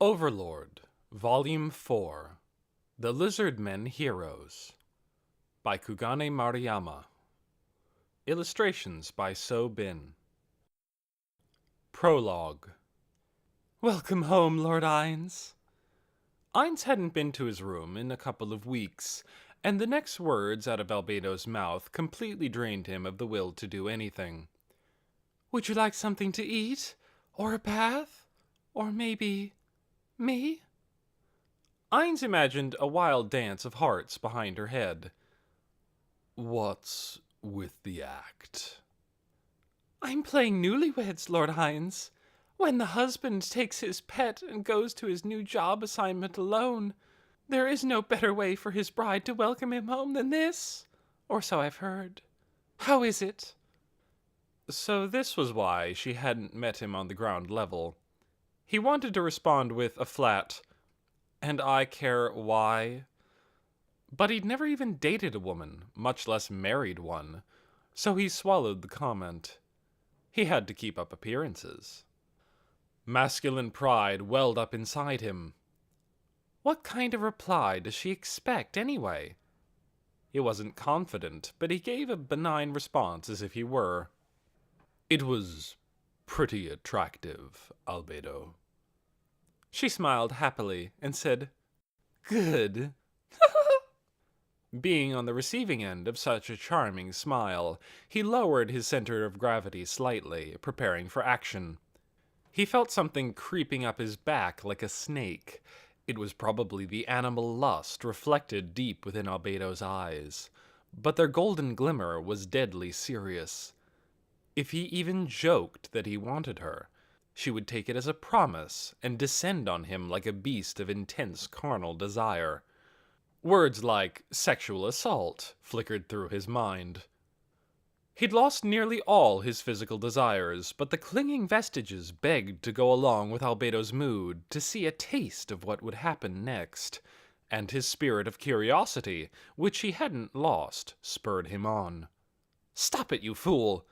Overlord, Volume 4, The Lizardmen Heroes, by Kugane Maruyama. Illustrations by So Bin. Prologue. Welcome home, Lord Ines. Ines hadn't been to his room in a couple of weeks, and the next words out of Albedo's mouth completely drained him of the will to do anything. Would you like something to eat? Or a bath? Or maybe me? Ines imagined a wild dance of hearts behind her head. What's with the act? I'm playing newlyweds, Lord Ines. When the husband takes his pet and goes to his new job assignment alone, there is no better way for his bride to welcome him home than this, or so I've heard. How is it? So this was why she hadn't met him on the ground level. He wanted to respond with a flat, "And I care why?" But he'd never even dated a woman, much less married one, so he swallowed the comment. He had to keep up appearances. Masculine pride welled up inside him. What kind of reply does she expect, anyway? He wasn't confident, but he gave a benign response as if he were. It was pretty attractive, Albedo. She smiled happily and said, Good. Being on the receiving end of such a charming smile, he lowered his center of gravity slightly, preparing for action. He felt something creeping up his back like a snake. It was probably the animal lust reflected deep within Albedo's eyes, but their golden glimmer was deadly serious. If he even joked that he wanted her, she would take it as a promise and descend on him like a beast of intense carnal desire. Words like sexual assault flickered through his mind. He'd lost nearly all his physical desires, but the clinging vestiges begged to go along with Albedo's mood, to see a taste of what would happen next, and his spirit of curiosity, which he hadn't lost, spurred him on. Stop it, you fool!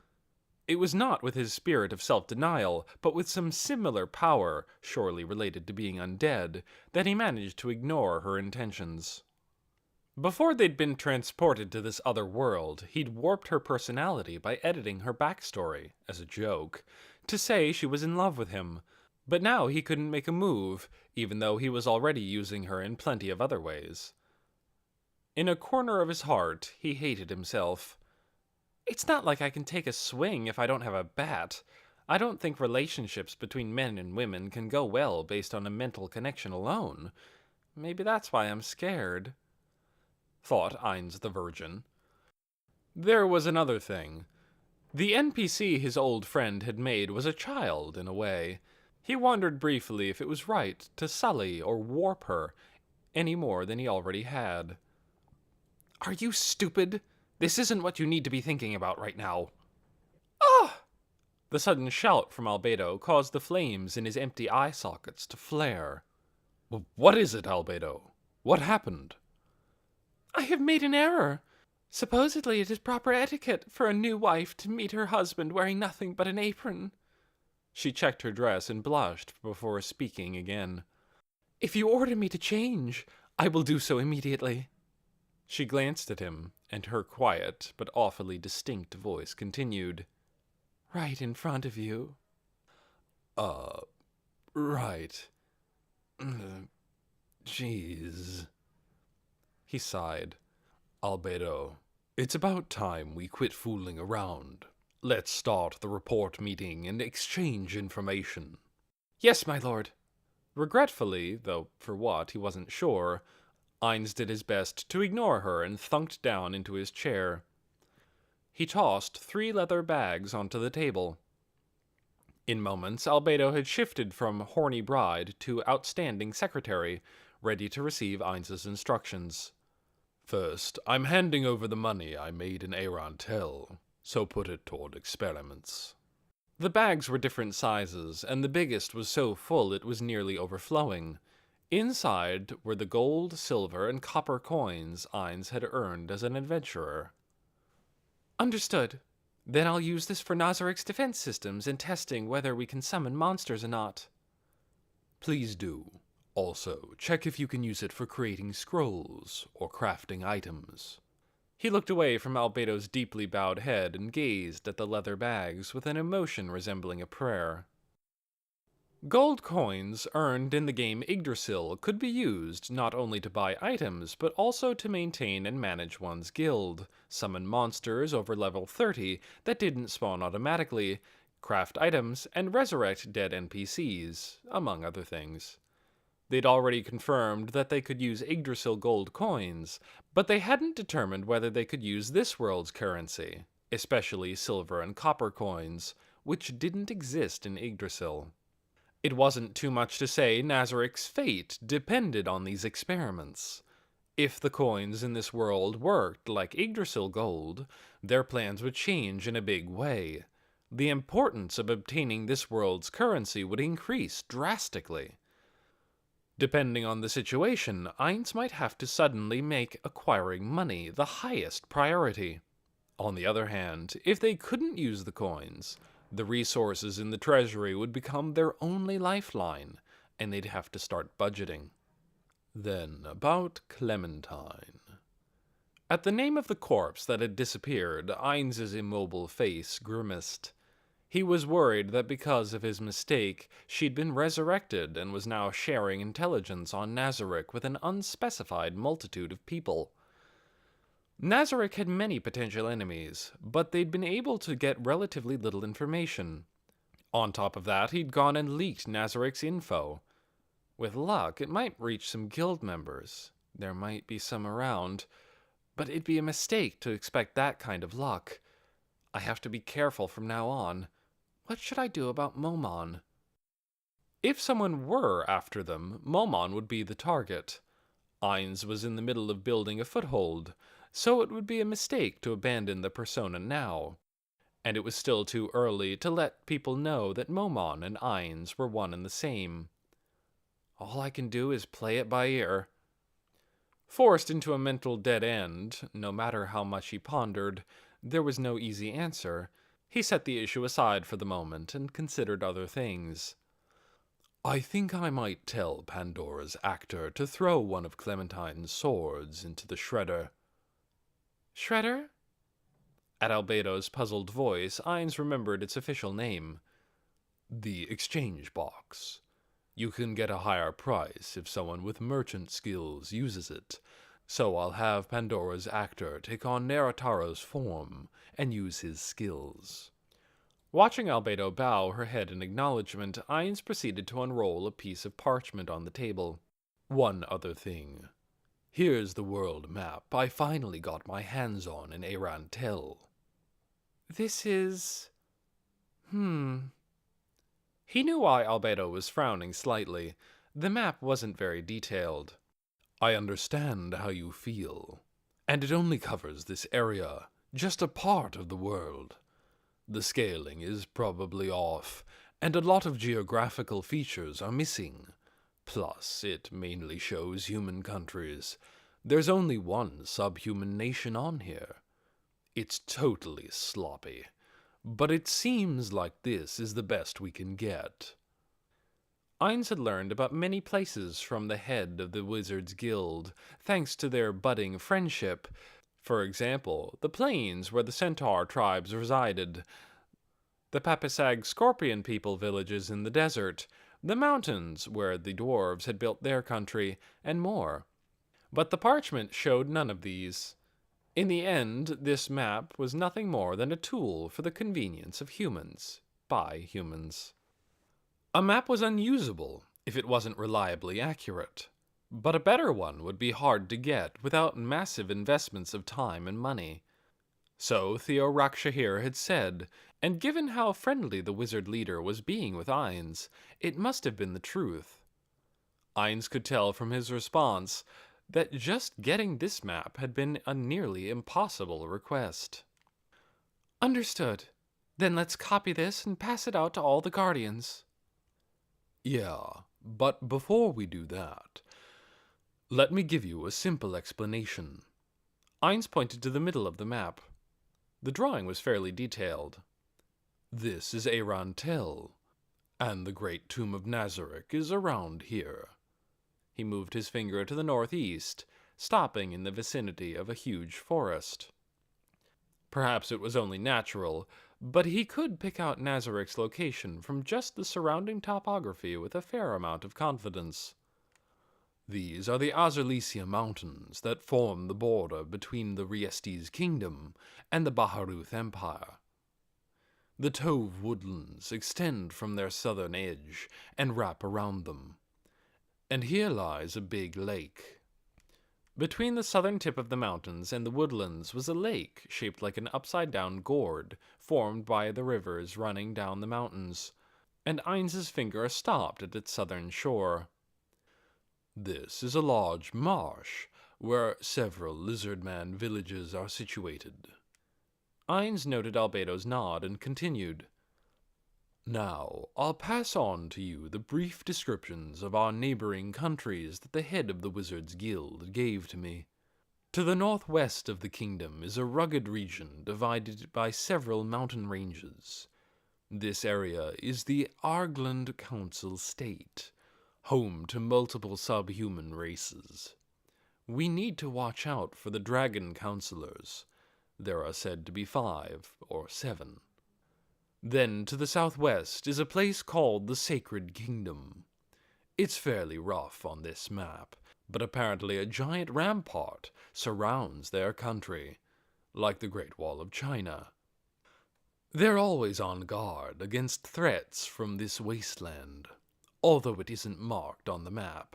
It was not with his spirit of self-denial, but with some similar power, surely related to being undead, that he managed to ignore her intentions. Before they'd been transported to this other world, he'd warped her personality by editing her backstory, as a joke, to say she was in love with him. But now he couldn't make a move, even though he was already using her in plenty of other ways. In a corner of his heart, he hated himself. It's not like I can take a swing if I don't have a bat. I don't think relationships between men and women can go well based on a mental connection alone. Maybe that's why I'm scared, thought Ines the Virgin. There was another thing. The NPC his old friend had made was a child, in a way. He wondered briefly if it was right to sully or warp her, any more than he already had. Are you stupid? This isn't what you need to be thinking about right now. Ah! The sudden shout from Albedo caused the flames in his empty eye sockets to flare. What is it, Albedo? What happened? I have made an error. Supposedly it is proper etiquette for a new wife to meet her husband wearing nothing but an apron. She checked her dress and blushed before speaking again. If you order me to change, I will do so immediately. She glanced at him, and her quiet but awfully distinct voice continued. Right in front of you. Right. Jeez. He sighed. Albedo, it's about time we quit fooling around. Let's start the report meeting and exchange information. Yes, my lord. Regretfully, though for what he wasn't sure, Ines did his best to ignore her and thunked down into his chair. He tossed 3 leather bags onto the table. In moments, Albedo had shifted from horny bride to outstanding secretary, ready to receive Ines's instructions. First, I'm handing over the money I made in Arantel, so put it toward experiments. The bags were different sizes, and the biggest was so full it was nearly overflowing. Inside were the gold, silver, and copper coins Ines had earned as an adventurer. Understood. Then I'll use this for Nazarik's defense systems and testing whether we can summon monsters or not. Please do. Also, check if you can use it for creating scrolls or crafting items. He looked away from Albedo's deeply bowed head and gazed at the leather bags with an emotion resembling a prayer. Gold coins earned in the game Yggdrasil could be used not only to buy items, but also to maintain and manage one's guild, summon monsters over level 30 that didn't spawn automatically, craft items, and resurrect dead NPCs, among other things. They'd already confirmed that they could use Yggdrasil gold coins, but they hadn't determined whether they could use this world's currency, especially silver and copper coins, which didn't exist in Yggdrasil. It wasn't too much to say Nazarik's fate depended on these experiments. If the coins in this world worked like Yggdrasil gold, their plans would change in a big way. The importance of obtaining this world's currency would increase drastically. Depending on the situation, Ainz might have to suddenly make acquiring money the highest priority. On the other hand, if they couldn't use the coins, the resources in the treasury would become their only lifeline, and they'd have to start budgeting. Then, about Clementine. At the name of the corpse that had disappeared, Ainz's immobile face grimaced. He was worried that because of his mistake, she'd been resurrected and was now sharing intelligence on Nazarik with an unspecified multitude of people. Nazarik had many potential enemies, but they'd been able to get relatively little information. On top of that, he'd gone and leaked Nazarik's info. With luck, it might reach some guild members. There might be some around, but it'd be a mistake to expect that kind of luck. I have to be careful from now on. What should I do about Momon? If someone were after them, Momon would be the target. Ainz was in the middle of building a foothold, so it would be a mistake to abandon the persona now. And it was still too early to let people know that Momon and Ainz were one and the same. All I can do is play it by ear. Forced into a mental dead end, no matter how much he pondered, there was no easy answer. He set the issue aside for the moment and considered other things. I think I might tell Pandora's actor to throw one of Clementine's swords into the shredder. Shredder? At Albedo's puzzled voice, Ainz remembered its official name. The exchange box. You can get a higher price if someone with merchant skills uses it, so I'll have Pandora's actor take on Nerataro's form and use his skills. Watching Albedo bow her head in acknowledgement, Ainz proceeded to unroll a piece of parchment on the table. One other thing. Here's the world map I finally got my hands on in Arantel. This is... He knew why Albedo was frowning slightly. The map wasn't very detailed. I understand how you feel, and it only covers this area, just a part of the world. The scaling is probably off, and a lot of geographical features are missing. Plus, it mainly shows human countries. There's only one subhuman nation on here. It's totally sloppy, but it seems like this is the best we can get. Ainz had learned about many places from the head of the Wizards Guild, thanks to their budding friendship. For example, the plains where the Centaur tribes resided, the Papasag Scorpion people villages in the desert, the mountains where the dwarves had built their country, and more. But the parchment showed none of these. In the end, this map was nothing more than a tool for the convenience of humans, by humans. A map was unusable if it wasn't reliably accurate, but a better one would be hard to get without massive investments of time and money. So Theo Rakshahir had said, and given how friendly the wizard leader was being with Ainz, it must have been the truth. Ainz could tell from his response that just getting this map had been a nearly impossible request. Understood. Then let's copy this and pass it out to all the Guardians. Yeah, but before we do that, let me give you a simple explanation. Ainz pointed to the middle of the map. The drawing was fairly detailed. This is Arantel. And the great tomb of Nazareth is around here. He moved his finger to the northeast, stopping in the vicinity of a huge forest. Perhaps it was only natural, but he could pick out Nazareth's location from just the surrounding topography with a fair amount of confidence. These are the Azerlesia Mountains that form the border between the Riestes Kingdom and the Baharuth Empire. The Tove woodlands extend from their southern edge and wrap around them. And here lies a big lake. Between the southern tip of the mountains and the woodlands was a lake shaped like an upside-down gourd formed by the rivers running down the mountains, and Ains's finger stopped at its southern shore. This is a large marsh where several Lizardman villages are situated. Ains noted Albedo's nod and continued. Now, I'll pass on to you the brief descriptions of our neighboring countries that the head of the Wizards Guild gave to me. To the northwest of the kingdom is a rugged region divided by several mountain ranges. This area is the Argland Council State, home to multiple subhuman races. We need to watch out for the Dragon Counselors. There are said to be 5 or 7. Then to the southwest is a place called the Sacred Kingdom. It's fairly rough on this map, but apparently a giant rampart surrounds their country, like the Great Wall of China. They're always on guard against threats from this wasteland, although it isn't marked on the map.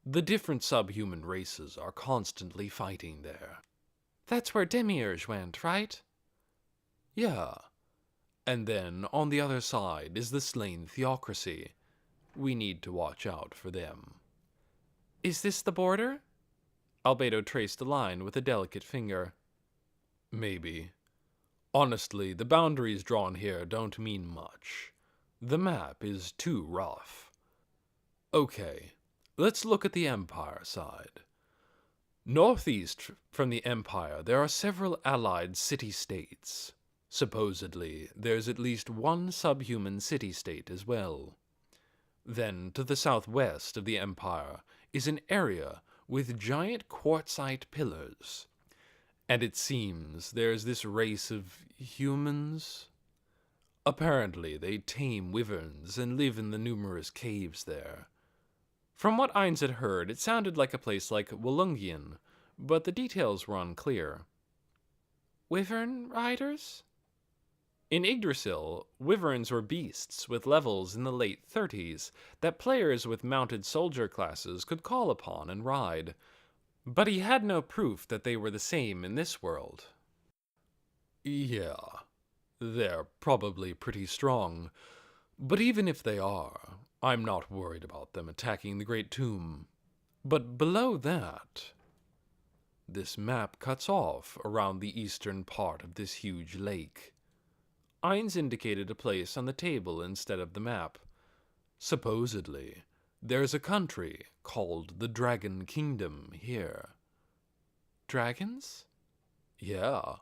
The different subhuman races are constantly fighting there. That's where Demiurge went, right? Yeah. And then, on the other side, is the slain theocracy. We need to watch out for them. Is this the border? Albedo traced a line with a delicate finger. Maybe. Honestly, the boundaries drawn here don't mean much. The map is too rough. Okay, let's look at the Empire side. Northeast from the Empire, there are several allied city-states. Supposedly, there's at least one subhuman city-state as well. Then, to the southwest of the Empire, is an area with giant quartzite pillars. And it seems there's this race of humans. Apparently, they tame wyverns and live in the numerous caves there. From what Ains had heard, it sounded like a place like Wollungian, but the details were unclear. Wyvern riders? In Yggdrasil, wyverns were beasts with levels in the late 30s that players with mounted soldier classes could call upon and ride, but he had no proof that they were the same in this world. Yeah, they're probably pretty strong, but even if they are, I'm not worried about them attacking the Great Tomb. But below that, this map cuts off around the eastern part of this huge lake. Ains indicated a place on the table instead of the map. Supposedly, there's a country called the Dragon Kingdom here. Dragons? Yeah.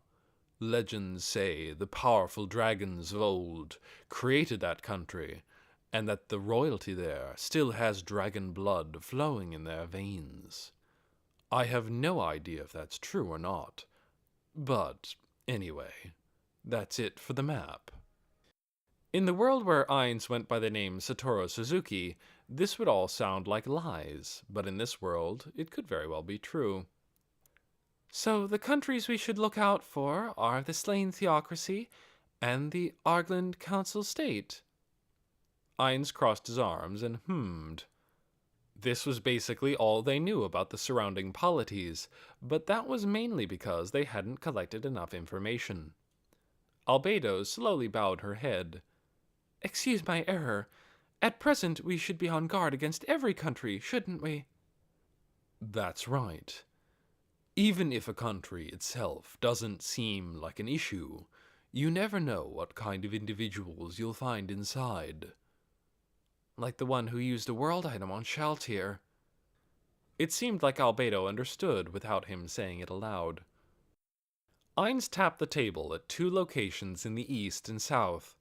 Legends say the powerful dragons of old created that country, and that the royalty there still has dragon blood flowing in their veins. I have no idea if that's true or not. But, anyway, that's it for the map. In the world where Ains went by the name Satoru Suzuki, this would all sound like lies, but in this world, it could very well be true. So the countries we should look out for are the Slain Theocracy and the Argland Council State. Ains crossed his arms and hummed. This was basically all they knew about the surrounding polities, but that was mainly because they hadn't collected enough information. Albedo slowly bowed her head. Excuse my error. At present, we should be on guard against every country, shouldn't we? That's right. Even if a country itself doesn't seem like an issue, you never know what kind of individuals you'll find inside. Like the one who used a world item on Shaltir. It seemed like Albedo understood without him saying it aloud. Ains tapped the table at 2 locations in the east and south.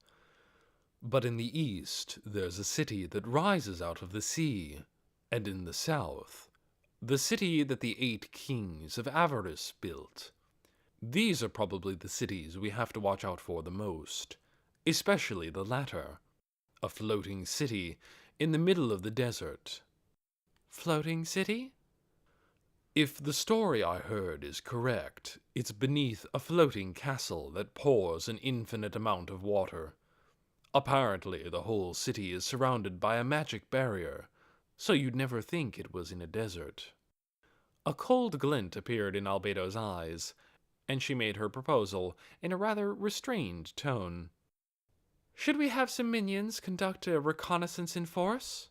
But in the east, there's a city that rises out of the sea, and in the south, the city that the 8 kings of avarice built. These are probably the cities we have to watch out for the most, especially the latter. A floating city in the middle of the desert. Floating city? If the story I heard is correct, it's beneath a floating castle that pours an infinite amount of water. Apparently, the whole city is surrounded by a magic barrier, so you'd never think it was in a desert. A cold glint appeared in Albedo's eyes, and she made her proposal in a rather restrained tone. Should we have some minions conduct a reconnaissance in force?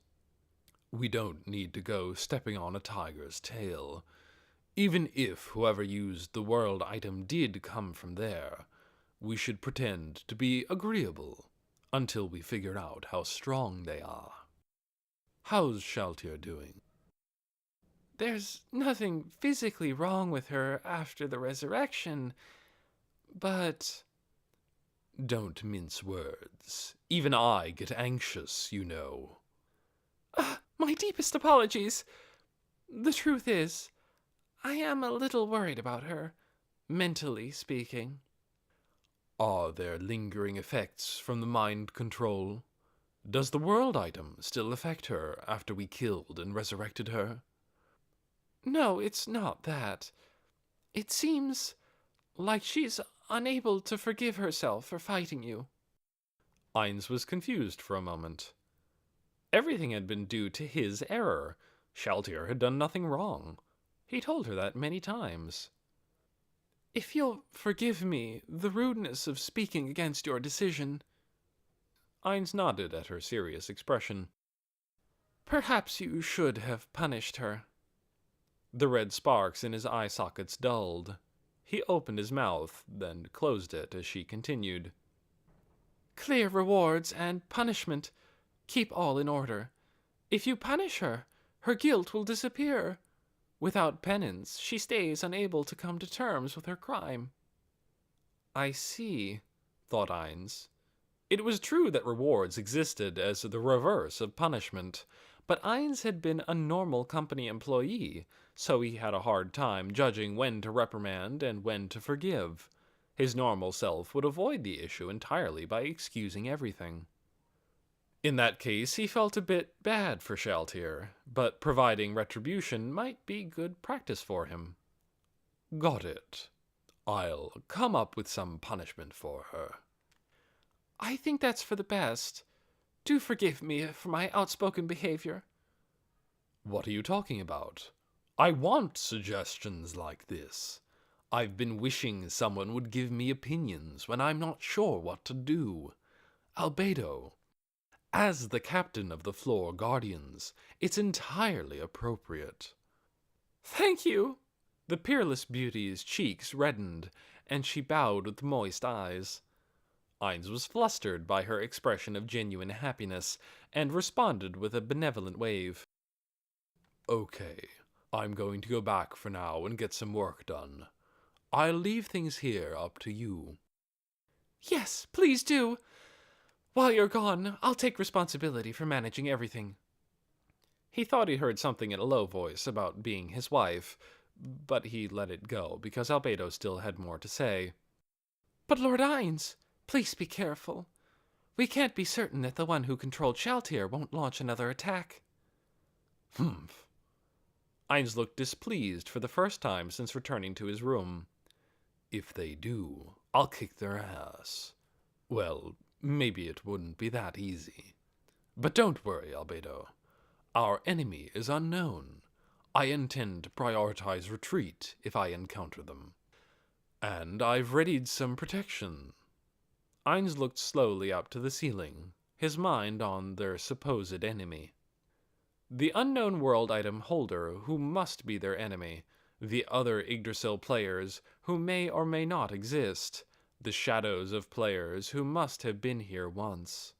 We don't need to go stepping on a tiger's tail. Even if whoever used the world item did come from there, we should pretend to be agreeable until we figure out how strong they are. How's Shaltir doing? There's nothing physically wrong with her after the resurrection, but... Don't mince words. Even I get anxious, you know. My deepest apologies. The truth is, I am a little worried about her, mentally speaking. Are there lingering effects from the mind control? Does the world item still affect her after we killed and resurrected her? No, it's not that. It seems like she's unable to forgive herself for fighting you. Ainz was confused for a moment. Everything had been due to his error. Shaltir had done nothing wrong. He told her that many times. If you'll forgive me the rudeness of speaking against your decision. Ainz nodded at her serious expression. Perhaps you should have punished her. The red sparks in his eye sockets dulled. He opened his mouth, then closed it as she continued. Clear rewards and punishment. Keep all in order. If you punish her, her guilt will disappear. Without penance, she stays unable to come to terms with her crime. I see, thought Ainz. It was true that rewards existed as the reverse of punishment, but Ainz had been a normal company employee, so he had a hard time judging when to reprimand and when to forgive. His normal self would avoid the issue entirely by excusing everything. In that case, he felt a bit bad for Shaltir, but providing retribution might be good practice for him. Got it. I'll come up with some punishment for her. I think that's for the best. Do forgive me for my outspoken behavior. What are you talking about? I want suggestions like this. I've been wishing someone would give me opinions when I'm not sure what to do. Albedo, as the captain of the Floor Guardians, it's entirely appropriate. Thank you. The peerless beauty's cheeks reddened, and she bowed with moist eyes. Ainz was flustered by her expression of genuine happiness, and responded with a benevolent wave. Okay, I'm going to go back for now and get some work done. I'll leave things here up to you. Yes, please do. While you're gone, I'll take responsibility for managing everything. He thought he heard something in a low voice about being his wife, but he let it go because Albedo still had more to say. But Lord Ainz, please be careful. We can't be certain that the one who controlled Shaltir won't launch another attack. Humph. Ainz looked displeased for the first time since returning to his room. If they do, I'll kick their ass. Well, maybe it wouldn't be that easy. But don't worry, Albedo. Our enemy is unknown. I intend to prioritize retreat if I encounter them. And I've readied some protection. Ainz looked slowly up to the ceiling, his mind on their supposed enemy. The unknown world item holder who must be their enemy, the other Yggdrasil players who may or may not exist, the shadows of players who must have been here once.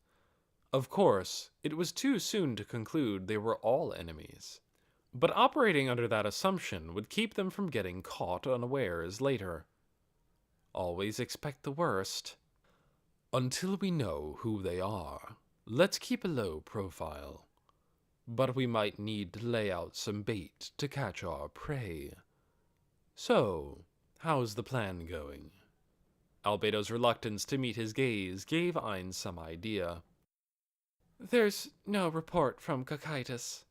Of course, it was too soon to conclude they were all enemies, but operating under that assumption would keep them from getting caught unawares later. Always expect the worst. Until we know who they are, let's keep a low profile. But we might need to lay out some bait to catch our prey. So, how's the plan going? Albedo's reluctance to meet his gaze gave Ein some idea. There's no report from Cocytus.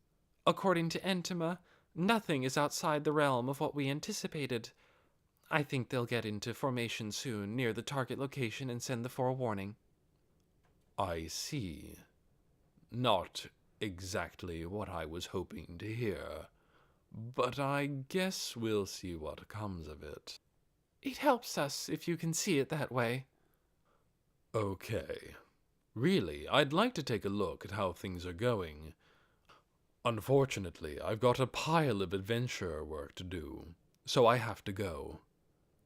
According to Entima, nothing is outside the realm of what we anticipated. I think they'll get into formation soon near the target location and send the forewarning. I see. Not exactly what I was hoping to hear, but I guess we'll see what comes of it. It helps us if you can see it that way. Okay. Really, I'd like to take a look at how things are going. Unfortunately, I've got a pile of adventure work to do, so I have to go.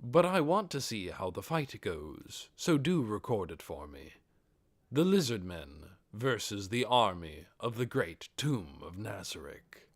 But I want to see how the fight goes, so do record it for me. The Lizardmen versus the army of the Great Tomb of Nazarick.